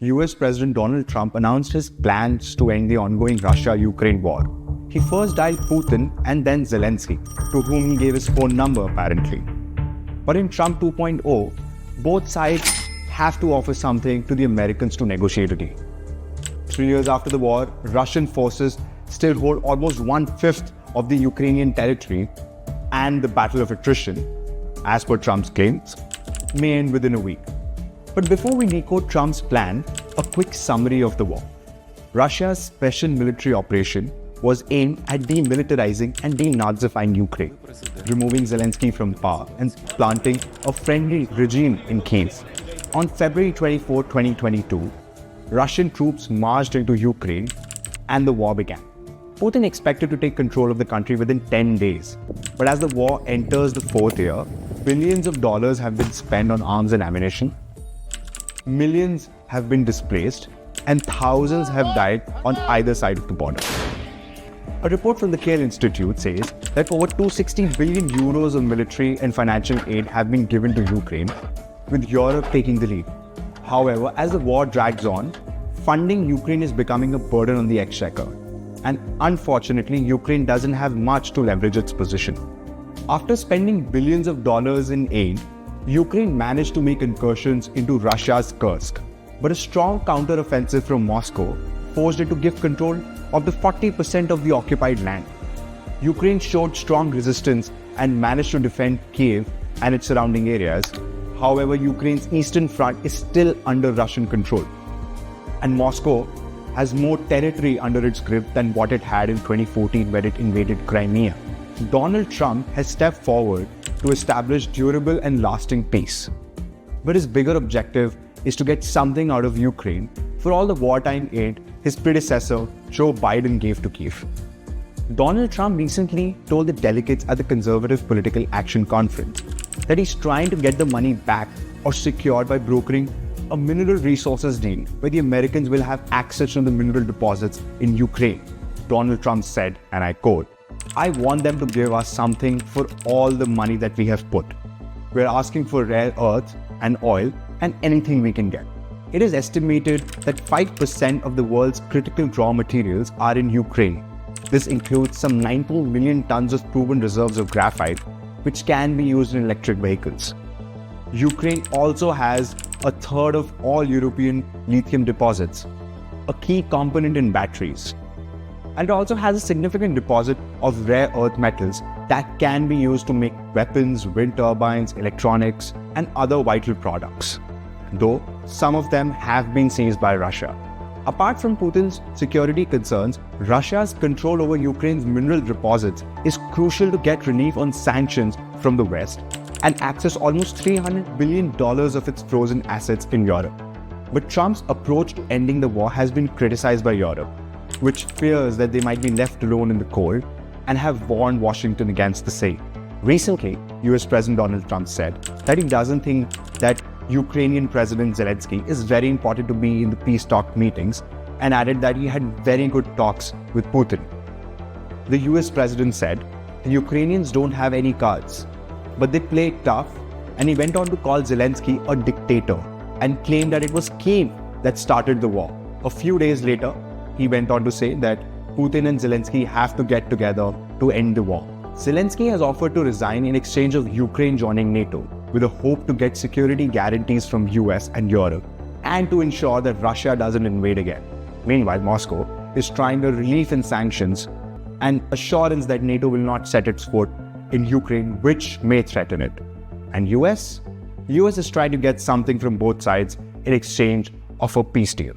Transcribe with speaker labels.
Speaker 1: US President Donald Trump announced his plans to end the ongoing Russia-Ukraine war. He first dialed Putin and then Zelensky, to whom he gave his phone number apparently. But in Trump 2.0, both sides have to offer something to the Americans to negotiate a deal. 3 years after the war, Russian forces still hold almost 1/5 of the Ukrainian territory, and the battle of attrition, as per Trump's claims, may end within a week. But before we decode Trump's plan, a quick summary of the war. Russia's special military operation was aimed at demilitarizing and denazifying Ukraine, removing Zelensky from power and planting a friendly regime in Kiev. On February 24, 2022, Russian troops marched into Ukraine and the war began. Putin expected to take control of the country within 10 days. But as the war enters the fourth year, billions of dollars have been spent on arms and ammunition, millions have been displaced, and thousands have died on either side of the border. A report from the Kiel Institute says that over 260 billion euros of military and financial aid have been given to Ukraine, with Europe taking the lead. However, as the war drags on, funding Ukraine is becoming a burden on the exchequer. And unfortunately, Ukraine doesn't have much to leverage its position. After spending billions of dollars in aid, Ukraine managed to make incursions into Russia's Kursk. But a strong counter-offensive from Moscow forced it to give control of the 40% of the occupied land. Ukraine showed strong resistance and managed to defend Kiev and its surrounding areas. However, Ukraine's eastern front is still under Russian control. And Moscow has more territory under its grip than what it had in 2014 when it invaded Crimea. Donald Trump has stepped forward to establish durable and lasting peace. But his bigger objective is to get something out of Ukraine for all the wartime aid his predecessor, Joe Biden, gave to Kiev. Donald Trump recently told the delegates at the Conservative Political Action Conference that he's trying to get the money back or secured by brokering a mineral resources deal where the Americans will have access to the mineral deposits in Ukraine. Donald Trump said, and I quote, "I want them to give us something for all the money that we have put. We're asking for rare earth and oil and anything we can get." It is estimated that 5% of the world's critical raw materials are in Ukraine. This includes some 19 million tons of proven reserves of graphite, which can be used in electric vehicles. Ukraine also has a third of all European lithium deposits, a key component in batteries. And it also has a significant deposit of rare earth metals that can be used to make weapons, wind turbines, electronics, and other vital products, though some of them have been seized by Russia. Apart from Putin's security concerns, Russia's control over Ukraine's mineral deposits is crucial to get relief on sanctions from the West and access almost $300 billion of its frozen assets in Europe. But Trump's approach to ending the war has been criticized by Europe, which fears that they might be left alone in the cold and have warned Washington against the same. Recently, US President Donald Trump said that he doesn't think that Ukrainian President Zelensky is very important to be in the peace talk meetings, and added that he had very good talks with Putin. The US President said, "The Ukrainians don't have any cards, but they play tough," and he went on to call Zelensky a dictator and claimed that it was Kiev that started the war. A few days later, he went on to say that Putin and Zelensky have to get together to end the war. Zelensky has offered to resign in exchange of Ukraine joining NATO, with a hope to get security guarantees from US and Europe, and to ensure that Russia doesn't invade again. Meanwhile, Moscow is trying a relief in sanctions and assurance that NATO will not set its foot in Ukraine, which may threaten it. And US is trying to get something from both sides in exchange of a peace deal.